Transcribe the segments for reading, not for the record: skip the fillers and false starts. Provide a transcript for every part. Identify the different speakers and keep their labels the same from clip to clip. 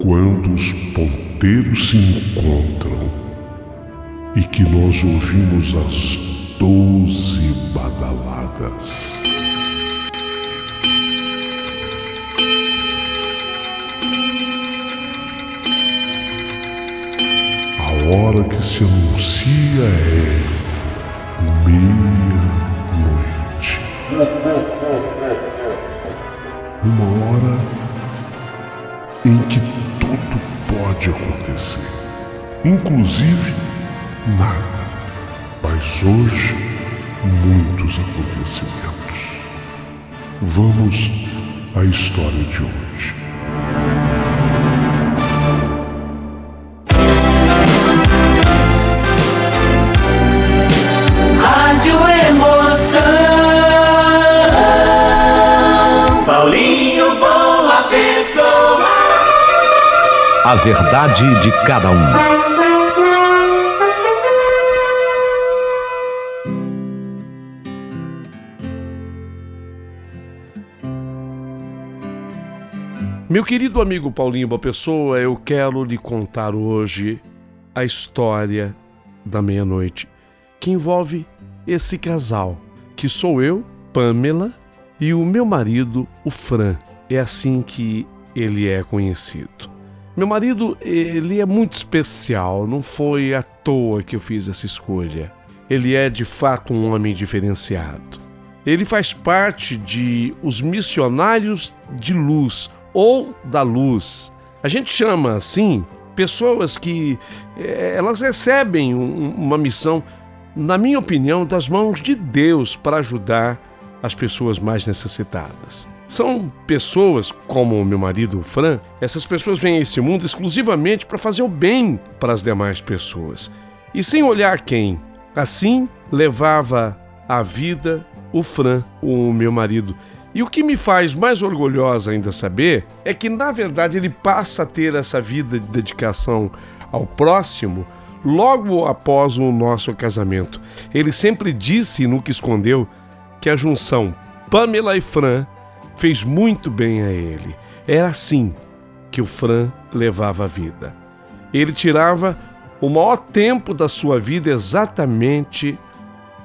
Speaker 1: Quando os ponteiros se encontram e que nós ouvimos as 12 badaladas. A hora que se anuncia é meia-noite. Uma hora em que tudo pode acontecer, inclusive nada. Mas hoje, muitos acontecimentos. Vamos à história de hoje.
Speaker 2: Rádio Emoção. Paulinho, boa pessoa.
Speaker 3: A verdade de cada um.
Speaker 4: Meu querido amigo Paulinho Boa Pessoa, eu quero lhe contar hoje a história da meia-noite, que envolve esse casal, que sou eu, Pamela, e o meu marido, o Fran. É assim que ele é conhecido. Meu marido, ele é muito especial, não foi à toa que eu fiz essa escolha. Ele é, de fato, um homem diferenciado. Ele faz parte de os missionários de luz, ou da luz. A gente chama assim pessoas que elas recebem uma missão, na minha opinião, das mãos de Deus para ajudar as pessoas mais necessitadas. São pessoas como o meu marido, o Fran. Essas pessoas vêm a esse mundo exclusivamente para fazer o bem para as demais pessoas e sem olhar quem. Assim levava a vida o Fran, o meu marido. E o que me faz mais orgulhosa ainda saber é que, na verdade, ele passa a ter essa vida de dedicação ao próximo logo após o nosso casamento. Ele sempre disse, nunca escondeu, que a junção Pamela e Fran fez muito bem a ele. Era assim que o Fran levava a vida. Ele tirava o maior tempo da sua vida exatamente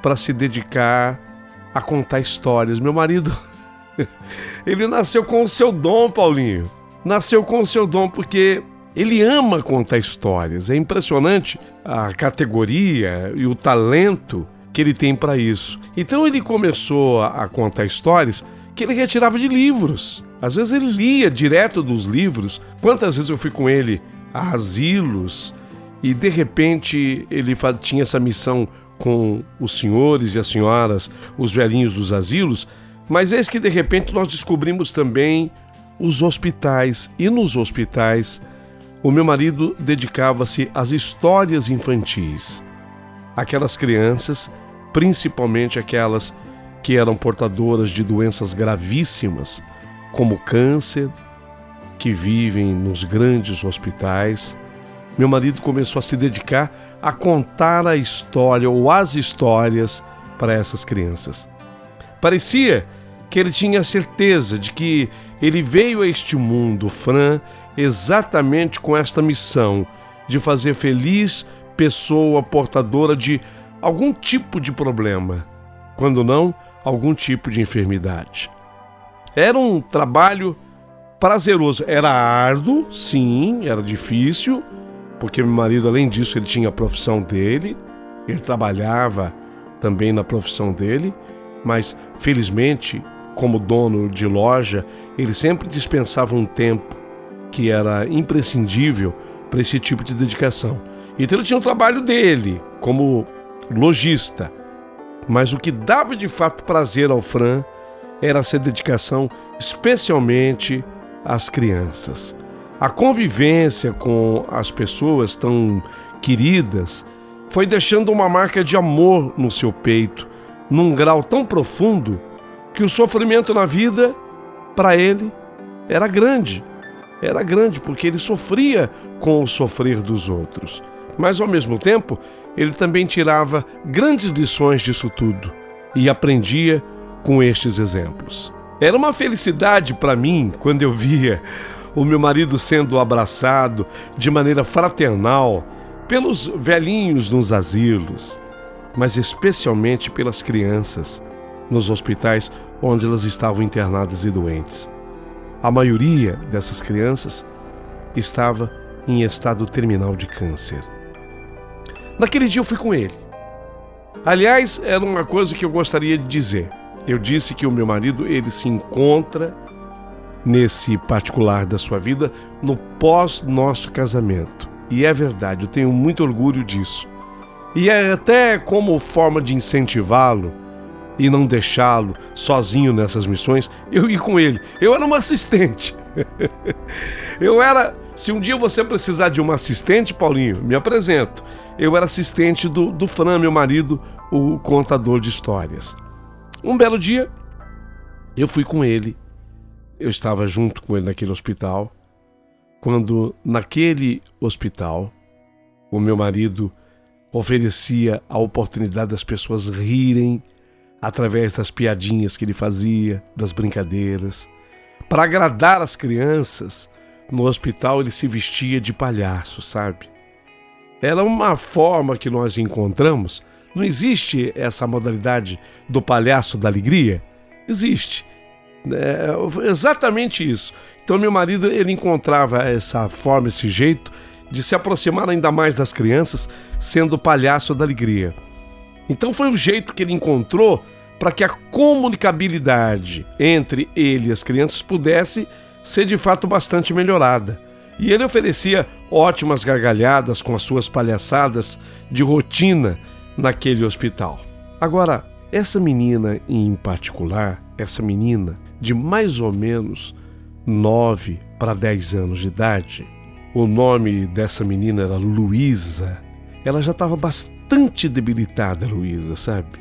Speaker 4: para se dedicar a contar histórias. Meu marido... ele nasceu com o seu dom, Paulinho. Nasceu com o seu dom porque ele ama contar histórias. É impressionante a categoria e o talento que ele tem para isso. Então ele começou a contar histórias que ele retirava de livros. Às vezes ele lia direto dos livros. Quantas vezes eu fui com ele a asilos e de repente ele tinha essa missão com os senhores e as senhoras, os velhinhos dos asilos. Mas eis que, de repente, nós descobrimos também os hospitais. E nos hospitais, o meu marido dedicava-se às histórias infantis. Aquelas crianças, principalmente aquelas que eram portadoras de doenças gravíssimas, como câncer, que vivem nos grandes hospitais. Meu marido começou a se dedicar a contar a história ou as histórias para essas crianças. Parecia que ele tinha certeza de que ele veio a este mundo, Fran, exatamente com esta missão de fazer feliz pessoa portadora de algum tipo de problema, quando não, algum tipo de enfermidade. Era um trabalho prazeroso, era árduo, sim, era difícil, porque meu marido, além disso, ele tinha a profissão dele, ele trabalhava também na profissão dele, mas, felizmente, como dono de loja, ele sempre dispensava um tempo que era imprescindível para esse tipo de dedicação. Então ele tinha o trabalho dele, como lojista. Mas o que dava de fato prazer ao Fran era essa dedicação, especialmente às crianças. A convivência com as pessoas tão queridas foi deixando uma marca de amor no seu peito, num grau tão profundo que o sofrimento na vida, para ele, era grande. Era grande porque ele sofria com o sofrer dos outros. Mas, ao mesmo tempo, ele também tirava grandes lições disso tudo e aprendia com estes exemplos. Era uma felicidade para mim quando eu via o meu marido sendo abraçado de maneira fraternal pelos velhinhos nos asilos, mas especialmente pelas crianças nos hospitais onde elas estavam internadas e doentes. A maioria dessas crianças estava em estado terminal de câncer. Naquele dia eu fui com ele. Aliás, era uma coisa que eu gostaria de dizer. Eu disse que o meu marido, ele se encontra nesse particular da sua vida no pós-nosso casamento. E é verdade, eu tenho muito orgulho disso. E é até como forma de incentivá-lo e não deixá-lo sozinho nessas missões, eu ia com ele. Eu era uma assistente. Se um dia você precisar de uma assistente, Paulinho, me apresento. Eu era assistente do Fran, meu marido, o contador de histórias. Um belo dia, eu fui com ele. Eu estava junto com ele naquele hospital. Quando, naquele hospital, o meu marido oferecia a oportunidade das pessoas rirem através das piadinhas que ele fazia, das brincadeiras. Para agradar as crianças, no hospital ele se vestia de palhaço, sabe? Era uma forma que nós encontramos. Não existe essa modalidade do palhaço da alegria? Existe. É exatamente isso. Então meu marido, ele encontrava essa forma, esse jeito de se aproximar ainda mais das crianças, sendo o palhaço da alegria. Então foi o jeito que ele encontrou para que a comunicabilidade entre ele e as crianças pudesse ser de fato bastante melhorada. E ele oferecia ótimas gargalhadas com as suas palhaçadas de rotina naquele hospital. Agora, essa menina em particular, essa menina de mais ou menos 9 para 10 anos de idade, o nome dessa menina era Luísa. Ela já estava bastante debilitada, Luísa, sabe?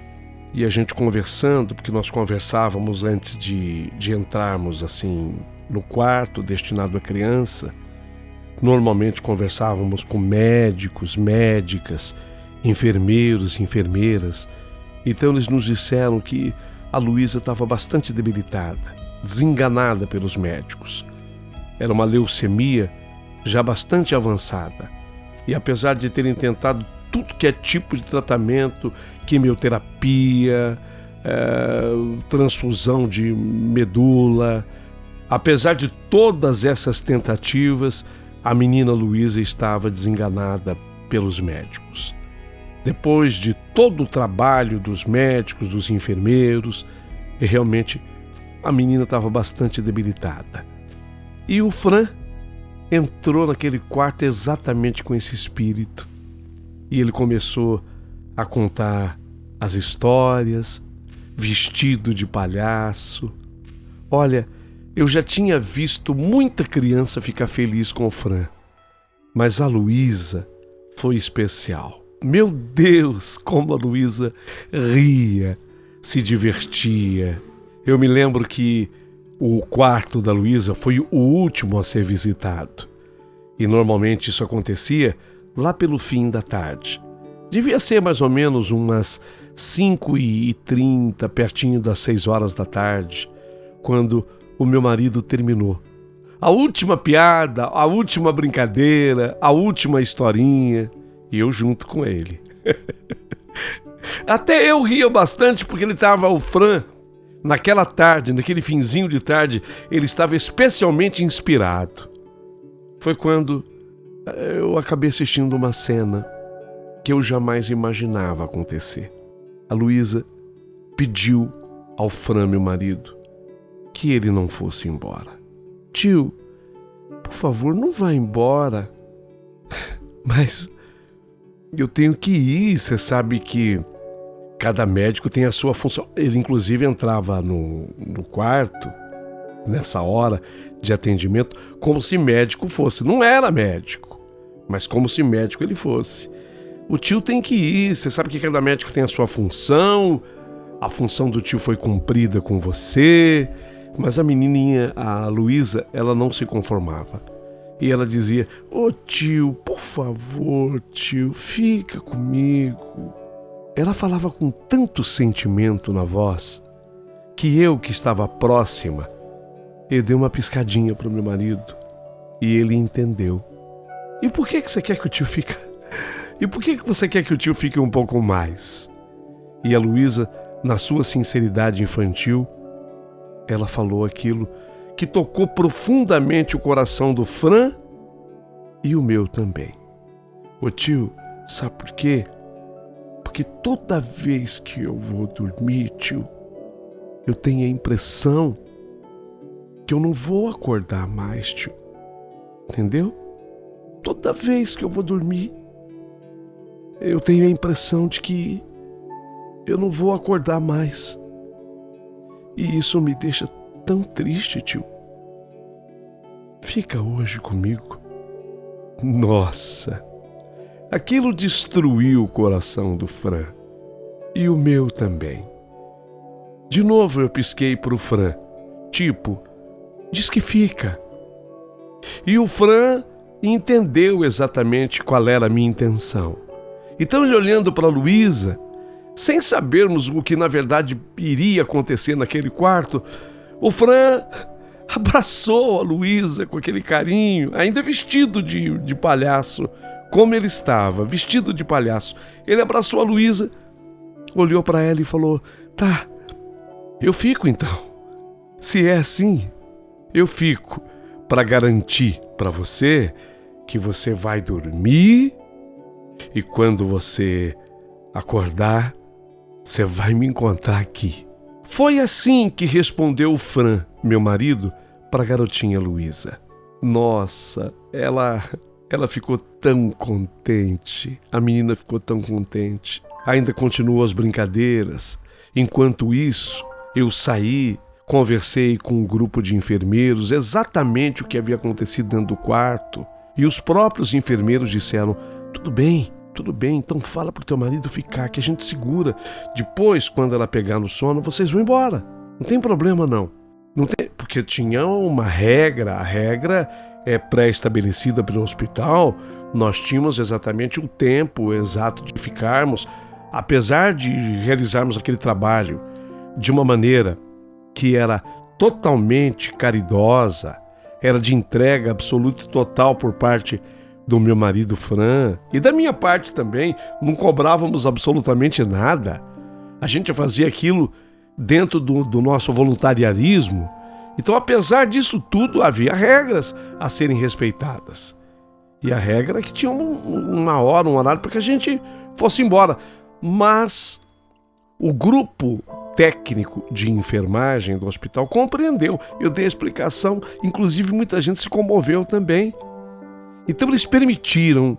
Speaker 4: E a gente conversando, porque nós conversávamos antes de entrarmos assim no quarto destinado à criança. Normalmente conversávamos com médicos, médicas, enfermeiros, enfermeiras. Então eles nos disseram que a Luísa estava bastante debilitada, desenganada pelos médicos. Era uma leucemia já bastante avançada. E apesar de terem tentado tudo que é tipo de tratamento, quimioterapia, transfusão de medula, apesar de todas essas tentativas, a menina Luísa estava desenganada pelos médicos. Depois de todo o trabalho dos médicos, dos enfermeiros, realmente a menina estava bastante debilitada. E o Fran entrou naquele quarto exatamente com esse espírito. E ele começou a contar as histórias, vestido de palhaço. Olha, eu já tinha visto muita criança ficar feliz com o Fran, mas a Luísa foi especial. Meu Deus, como a Luísa ria, se divertia. Eu me lembro que o quarto da Luísa foi o último a ser visitado. E normalmente isso acontecia lá pelo fim da tarde. Devia ser mais ou menos umas 5h30, pertinho das 6 horas da tarde, quando o meu marido terminou. A última piada, a última brincadeira, a última historinha, e eu junto com ele. Até eu ria bastante porque o Fran, naquela tarde, naquele finzinho de tarde, ele estava especialmente inspirado. Foi quando eu acabei assistindo uma cena que eu jamais imaginava acontecer. A Luísa pediu ao Fran, meu marido, que ele não fosse embora. Tio, por favor, não vá embora. Mas eu tenho que ir, você sabe que cada médico tem a sua função. Ele inclusive entrava no quarto, nessa hora de atendimento, como se médico fosse. Não era médico, mas como se médico ele fosse. O tio tem que ir, você sabe que cada médico tem a sua função. A função do tio foi cumprida com você. Mas a menininha, a Luísa, ela não se conformava. E ela dizia: "Ô tio, por favor, tio, fica comigo." Ela falava com tanto sentimento na voz que eu, que estava próxima, eu dei uma piscadinha para o meu marido. E ele entendeu. E por que você quer que o tio fique? E por que você quer que o tio fique um pouco mais? E a Luísa, na sua sinceridade infantil, ela falou aquilo que tocou profundamente o coração do Fran e o meu também. Ô tio, sabe por quê? Porque toda vez que eu vou dormir, tio, eu tenho a impressão que eu não vou acordar mais, tio. Entendeu? Toda vez que eu vou dormir, eu tenho a impressão de que eu não vou acordar mais. E isso me deixa tão triste, tio. Fica hoje comigo. Nossa, aquilo destruiu o coração do Fran. E o meu também. De novo eu pisquei pro Fran. Tipo, diz que fica. E o Fran entendeu exatamente qual era a minha intenção. Então ele, olhando para a Luísa, sem sabermos o que na verdade iria acontecer naquele quarto, o Fran abraçou a Luísa com aquele carinho, ainda vestido de palhaço, como ele estava, vestido de palhaço. Ele abraçou a Luísa, olhou para ela e falou: tá, eu fico então. Se é assim, eu fico, para garantir para você que você vai dormir e quando você acordar, você vai me encontrar aqui. Foi assim que respondeu o Fran, meu marido, para a garotinha Luísa. Nossa, ela ficou tão contente. A menina ficou tão contente. Ainda continuou as brincadeiras. Enquanto isso, eu saí, conversei com um grupo de enfermeiros exatamente o que havia acontecido dentro do quarto. E os próprios enfermeiros disseram: tudo bem, então fala pro teu marido ficar, que a gente segura. Depois, quando ela pegar no sono, vocês vão embora. Não tem problema, não. Não tem, porque tinha uma regra, a regra é pré-estabelecida pelo hospital. Nós tínhamos exatamente o tempo exato de ficarmos, apesar de realizarmos aquele trabalho de uma maneira que era totalmente caridosa, era de entrega absoluta e total por parte do meu marido Fran, e da minha parte também. Não cobrávamos absolutamente nada. A gente fazia aquilo dentro do nosso voluntariarismo. Então, apesar disso tudo, havia regras a serem respeitadas. E a regra é que tinha uma hora, um horário para que a gente fosse embora. Mas o grupo técnico de enfermagem do hospital compreendeu. Eu dei a explicação, inclusive muita gente se comoveu também. Então eles permitiram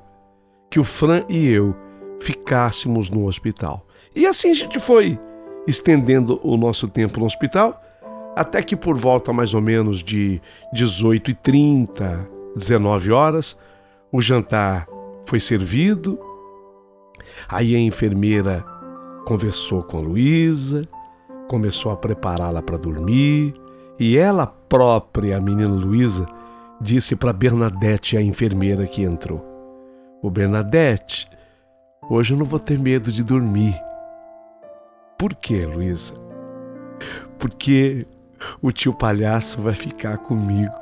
Speaker 4: que o Fran e eu ficássemos no hospital. E assim a gente foi estendendo o nosso tempo no hospital, até que por volta mais ou menos de 18h30, 19 horas, o jantar foi servido. Aí a enfermeira conversou com a Luísa, começou a prepará-la para dormir, e ela própria, a menina Luísa, disse para Bernadette, a enfermeira que entrou: ô Bernadette, hoje eu não vou ter medo de dormir. Por quê, Luísa? Porque o tio palhaço vai ficar comigo.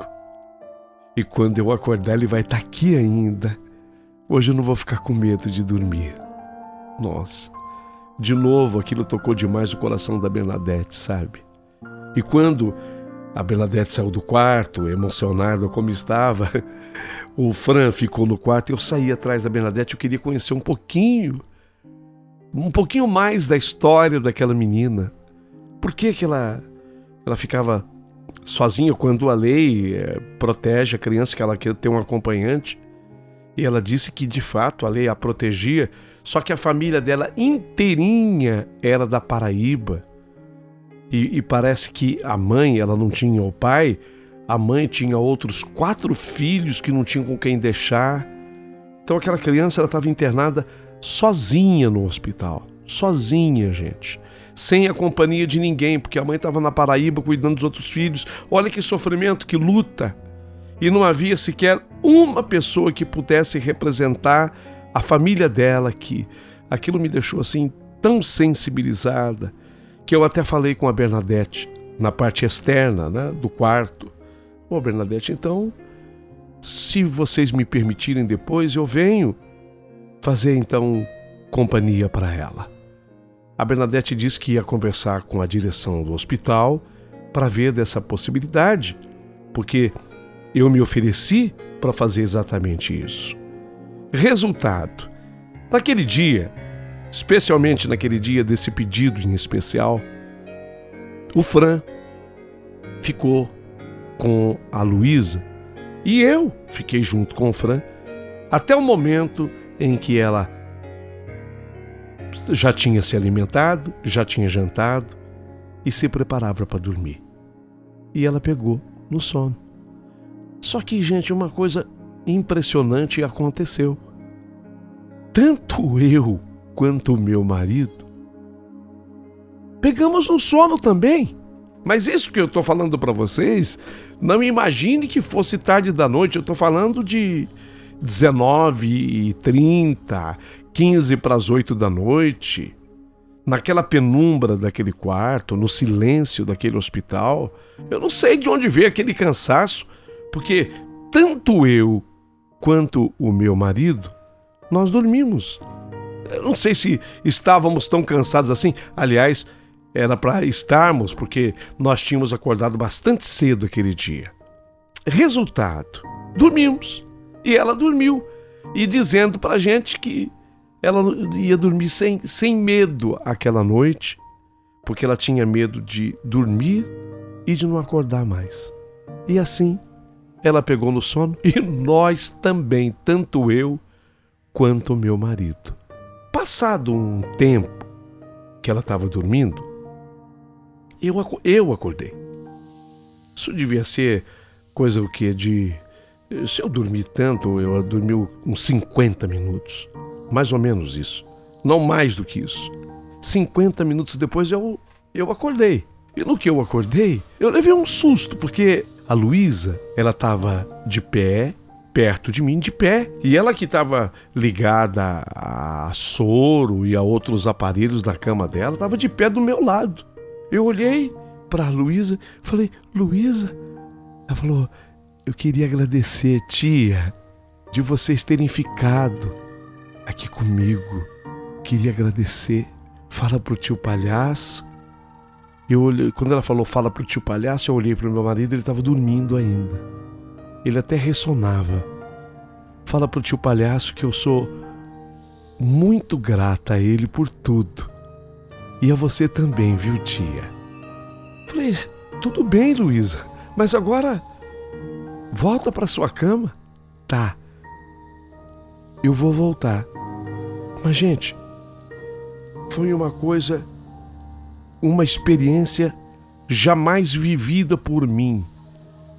Speaker 4: E quando eu acordar, ele vai estar aqui ainda. Hoje eu não vou ficar com medo de dormir. Nossa, de novo aquilo tocou demais o coração da Bernadette, sabe? E quando a Bernadette saiu do quarto, emocionada como estava, o Fran ficou no quarto e eu saí atrás da Bernadette. Eu queria conhecer um pouquinho mais da história daquela menina. Por que ela ficava sozinha quando a lei protege a criança, que ela quer ter um acompanhante? E ela disse que de fato a lei a protegia, só que a família dela inteirinha era da Paraíba. E parece que a mãe, ela não tinha o pai, a mãe tinha outros 4 filhos que não tinham com quem deixar. Então aquela criança estava internada sozinha no hospital. Sozinha, gente. Sem a companhia de ninguém, porque a mãe estava na Paraíba cuidando dos outros filhos. Olha que sofrimento, que luta. E não havia sequer uma pessoa que pudesse representar a família dela aqui. Aquilo me deixou assim tão sensibilizada, que eu até falei com a Bernadette na parte externa, né, do quarto. Bernadette, então se vocês me permitirem depois, eu venho fazer então companhia para ela. A Bernadette disse que ia conversar com a direção do hospital para ver dessa possibilidade, porque eu me ofereci para fazer exatamente isso. Resultado, naquele dia, especialmente naquele dia desse pedido em especial, o Fran ficou com a Luísa e eu fiquei junto com o Fran até o momento em que ela já tinha se alimentado, já tinha jantado e se preparava para dormir. E ela pegou no sono. Só que, gente, uma coisa impressionante aconteceu. Tanto eu quanto o meu marido pegamos no sono também. Mas isso que eu estou falando para vocês, não imagine que fosse tarde da noite. Eu estou falando de 19h30, 15 para as 8 da noite, naquela penumbra daquele quarto, no silêncio daquele hospital. Eu não sei de onde veio aquele cansaço, porque tanto eu quanto o meu marido, nós dormimos. Eu não sei se estávamos tão cansados assim. Aliás, era para estarmos, porque nós tínhamos acordado bastante cedo aquele dia. Resultado, dormimos. E ela dormiu. E dizendo para a gente que ela ia dormir sem medo aquela noite, porque ela tinha medo de dormir e de não acordar mais. E assim, ela pegou no sono e nós também, tanto eu quanto o meu marido. Passado um tempo que ela estava dormindo, eu acordei. Isso devia ser coisa o quê? Se eu dormir tanto, eu dormi uns 50 minutos. Mais ou menos isso. Não mais do que isso. 50 minutos depois eu acordei. E no que eu acordei, eu levei um susto, porque a Luísa, ela estava de pé, perto de mim, de pé. E ela que estava ligada a soro e a outros aparelhos da cama dela, estava de pé do meu lado. Eu olhei para a Luísa e falei, Luísa? Ela falou, eu queria agradecer, tia, de vocês terem ficado aqui comigo. Queria agradecer. Fala pro tio Palhaço. Eu olhei, quando ela falou fala pro tio Palhaço, eu olhei pro meu marido, ele estava dormindo ainda. Ele até ressonava. Fala pro tio Palhaço que eu sou muito grata a ele por tudo. E a você também, viu, tia? Falei, tudo bem, Luísa, mas agora volta para sua cama. Tá, eu vou voltar. Mas, gente, foi uma experiência jamais vivida por mim.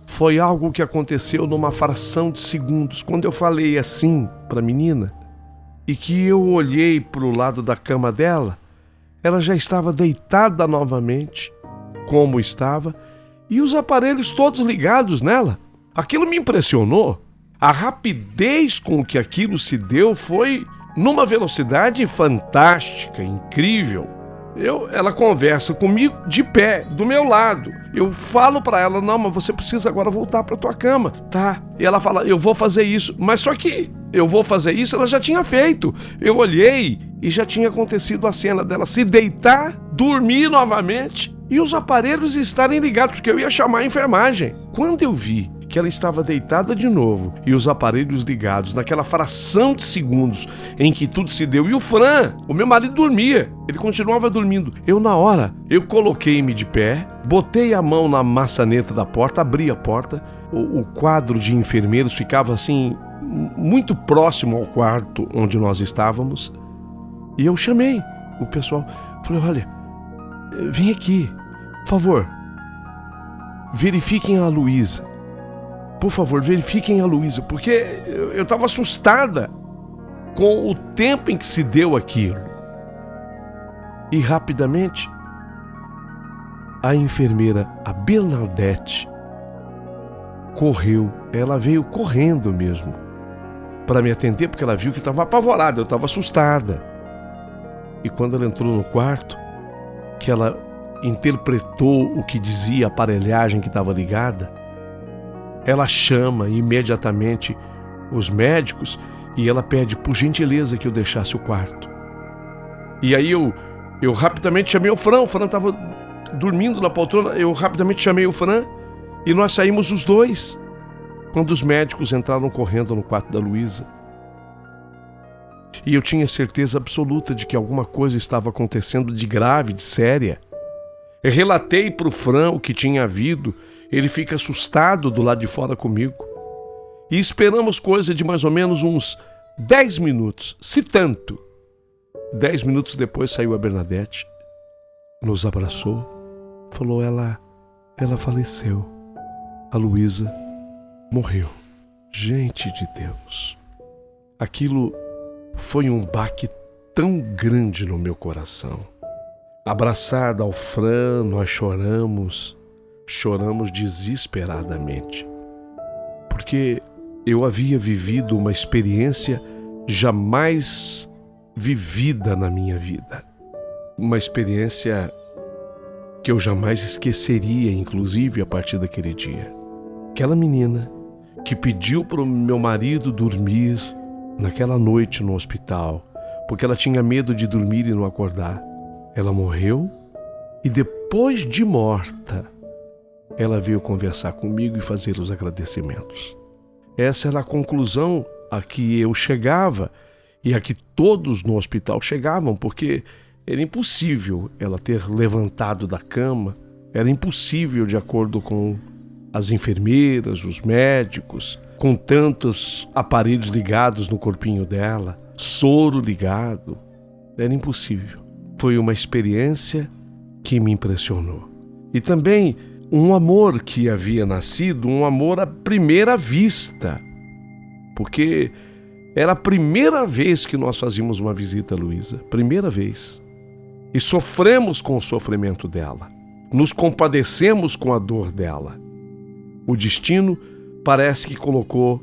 Speaker 4: Foi algo que aconteceu numa fração de segundos. Quando eu falei assim para a menina e que eu olhei para o lado da cama dela, ela já estava deitada novamente, como estava, e os aparelhos todos ligados nela. Aquilo me impressionou. A rapidez com que aquilo se deu foi numa velocidade fantástica, incrível. Ela conversa comigo de pé, do meu lado. Eu falo para ela, não, mas você precisa agora voltar para tua cama, tá? E ela fala, eu vou fazer isso. Mas só que eu vou fazer isso, ela já tinha feito. Eu olhei e já tinha acontecido a cena dela se deitar, dormir novamente e os aparelhos estarem ligados, porque eu ia chamar a enfermagem. Quando eu vi que ela estava deitada de novo e os aparelhos ligados naquela fração de segundos em que tudo se deu, e o Fran, o meu marido, dormia, ele continuava dormindo. Na hora, eu coloquei-me de pé, botei a mão na maçaneta da porta, abri a porta, o quadro de enfermeiros ficava assim, muito próximo ao quarto onde nós estávamos, e eu chamei o pessoal, falei, olha, vem aqui, por favor, verifiquem a Luísa. Por favor, verifiquem a Luísa, porque eu estava assustada com o tempo em que se deu aquilo. E rapidamente, a enfermeira, a Bernadette, correu. Ela veio correndo mesmo para me atender, porque ela viu que eu estava apavorada, eu estava assustada. E quando ela entrou no quarto, que ela interpretou o que dizia a aparelhagem que estava ligada, ela chama imediatamente os médicos e ela pede por gentileza que eu deixasse o quarto. E aí eu rapidamente chamei o Fran estava dormindo na poltrona, eu rapidamente chamei o Fran e nós saímos os dois, quando os médicos entraram correndo no quarto da Luísa. E eu tinha certeza absoluta de que alguma coisa estava acontecendo de grave, de séria. Eu relatei para o Fran o que tinha havido, ele fica assustado do lado de fora comigo. E esperamos coisa de mais ou menos uns 10 minutos, se tanto. 10 minutos depois saiu a Bernadette, nos abraçou, falou: ela faleceu, a Luísa morreu. Gente de Deus, aquilo foi um baque tão grande no meu coração. Abraçada ao Fran, nós choramos desesperadamente, porque eu havia vivido uma experiência jamais vivida na minha vida. Uma experiência que eu jamais esqueceria, inclusive a partir daquele dia. Aquela menina que pediu para o meu marido dormir naquela noite no hospital, porque ela tinha medo de dormir e não acordar. Ela morreu e depois de morta, ela veio conversar comigo e fazer os agradecimentos. Essa era a conclusão a que eu chegava e a que todos no hospital chegavam, porque era impossível ela ter levantado da cama, era impossível, de acordo com as enfermeiras, os médicos, com tantos aparelhos ligados no corpinho dela, soro ligado, era impossível. Foi uma experiência que me impressionou. E também um amor que havia nascido, um amor à primeira vista, porque era a primeira vez que nós fazíamos uma visita a Luísa, primeira vez. E sofremos com o sofrimento dela, nos compadecemos com a dor dela. O destino parece que colocou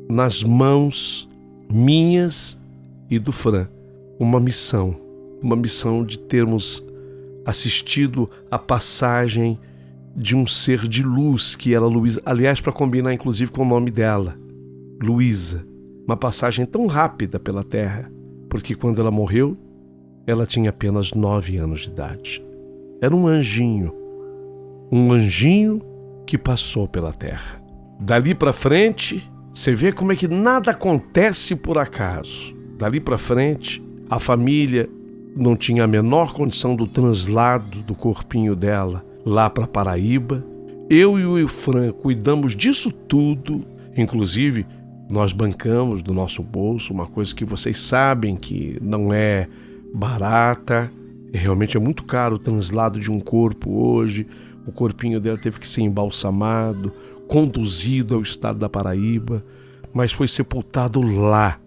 Speaker 4: nas mãos minhas e do Fran uma missão de termos assistido a passagem de um ser de luz que era Luísa, aliás, para combinar inclusive com o nome dela, Luísa. Uma passagem tão rápida pela Terra, porque quando ela morreu, ela tinha apenas 9 anos de idade. Era um anjinho que passou pela Terra. Dali para frente, você vê como é que nada acontece por acaso. Dali para frente, a família não tinha a menor condição do translado do corpinho dela lá para Paraíba. Eu e o Fran cuidamos disso tudo, inclusive nós bancamos do nosso bolso, uma coisa que vocês sabem que não é barata, realmente é muito caro o translado de um corpo hoje. O corpinho dela teve que ser embalsamado, conduzido ao estado da Paraíba, mas foi sepultado lá,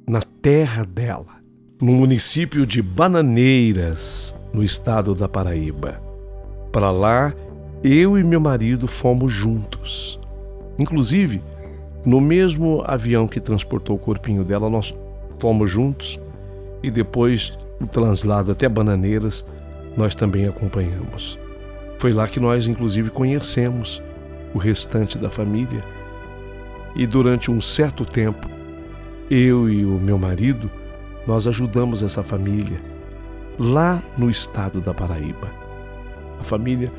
Speaker 4: na terra dela, no município de Bananeiras, no estado da Paraíba. Para lá, eu e meu marido fomos juntos. Inclusive, no mesmo avião que transportou o corpinho dela, nós fomos juntos e depois o translado até Bananeiras nós também acompanhamos. Foi lá que nós, inclusive, conhecemos o restante da família. E durante um certo tempo, eu e o meu marido, nós ajudamos essa família lá no estado da Paraíba. A família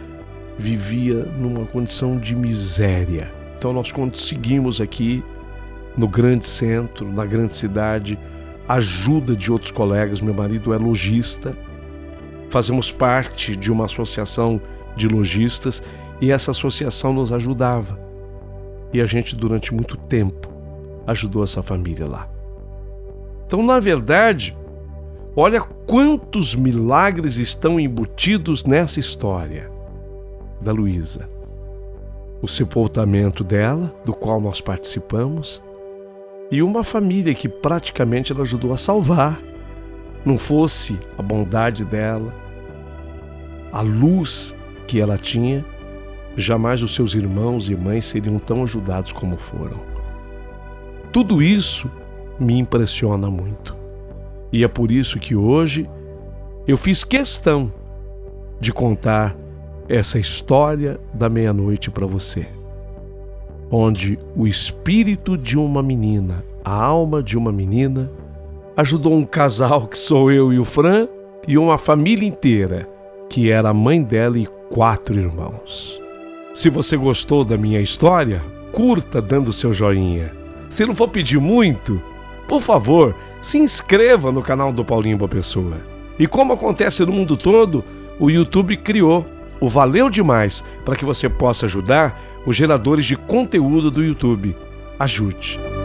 Speaker 4: vivia numa condição de miséria. Então nós conseguimos aqui, no grande centro, na grande cidade, ajuda de outros colegas. Meu marido é lojista, fazemos parte de uma associação de lojistas e essa associação nos ajudava. E a gente, durante muito tempo, ajudou essa família lá. Então, na verdade, olha quantos milagres estão embutidos nessa história da Luísa. O sepultamento dela, do qual nós participamos, e uma família que praticamente ela ajudou a salvar. Não fosse a bondade dela, a luz que ela tinha, jamais os seus irmãos e irmãs seriam tão ajudados como foram. Tudo isso me impressiona muito. E é por isso que hoje eu fiz questão de contar essa história da meia-noite para você, onde o espírito de uma menina, a alma de uma menina, ajudou um casal que sou eu e o Fran e uma família inteira, que era a mãe dela e 4 irmãos. Se você gostou da minha história, curta dando seu joinha. Se não for pedir muito, por favor, se inscreva no canal do Paulinho Boa Pessoa. E como acontece no mundo todo, o YouTube criou o Valeu Demais para que você possa ajudar os geradores de conteúdo do YouTube. Ajude!